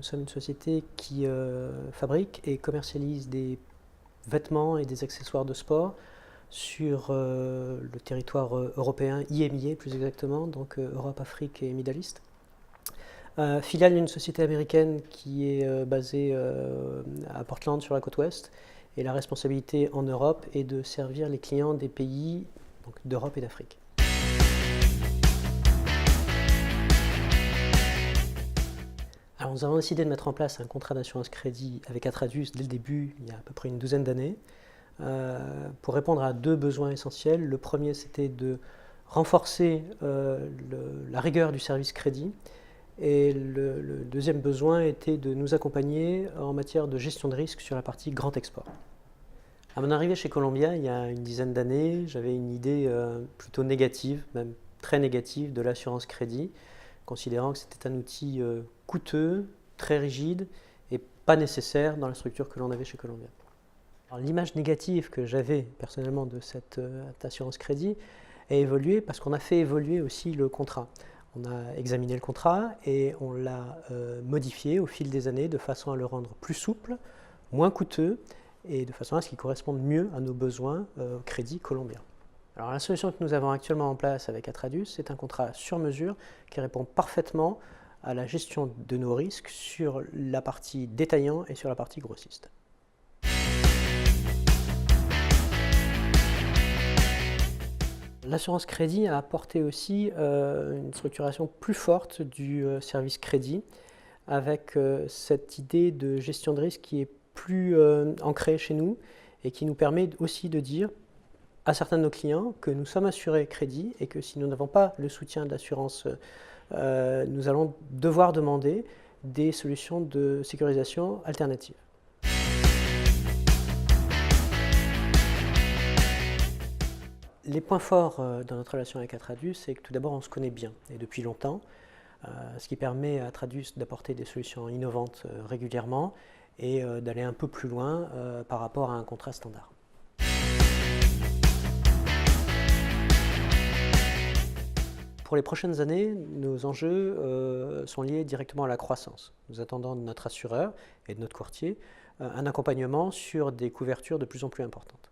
sommes une société qui fabrique et commercialise des vêtements et des accessoires de sport sur le territoire européen, IMIA plus exactement, donc Europe, Afrique et Middle East. Filiale d'une société américaine qui est basée à Portland sur la côte ouest, et la responsabilité en Europe est de servir les clients des pays d'Europe et d'Afrique. Alors nous avons décidé de mettre en place un contrat d'assurance crédit avec Atradius dès le début, il y a à peu près une douzaine d'années, pour répondre à deux besoins essentiels. Le premier, c'était de renforcer la rigueur du service crédit, et le deuxième besoin était de nous accompagner en matière de gestion de risque sur la partie grand export. À mon arrivée chez Columbia, il y a une dizaine d'années, j'avais une idée plutôt négative, même très négative, de l'assurance crédit, considérant que c'était un outil coûteux, très rigide et pas nécessaire dans la structure que l'on avait chez Columbia. L'image négative que j'avais personnellement de cette assurance crédit a évolué parce qu'on a fait évoluer aussi le contrat. On a examiné le contrat et on l'a modifié au fil des années de façon à le rendre plus souple, moins coûteux et de façon à ce qu'il corresponde mieux à nos besoins au crédit colombien. Alors la solution que nous avons actuellement en place avec Atradius, c'est un contrat sur mesure qui répond parfaitement à la gestion de nos risques sur la partie détaillant et sur la partie grossiste. L'assurance crédit a apporté aussi une structuration plus forte du service crédit, avec cette idée de gestion de risque qui est plus ancrée chez nous et qui nous permet aussi de dire à certains de nos clients que nous sommes assurés crédit et que si nous n'avons pas le soutien de l'assurance, nous allons devoir demander des solutions de sécurisation alternatives. Les points forts dans notre relation avec Atradius, c'est que tout d'abord on se connaît bien et depuis longtemps, ce qui permet à Atradius d'apporter des solutions innovantes régulièrement et d'aller un peu plus loin par rapport à un contrat standard. Pour les prochaines années, nos enjeux sont liés directement à la croissance. Nous attendons de notre assureur et de notre courtier un accompagnement sur des couvertures de plus en plus importantes.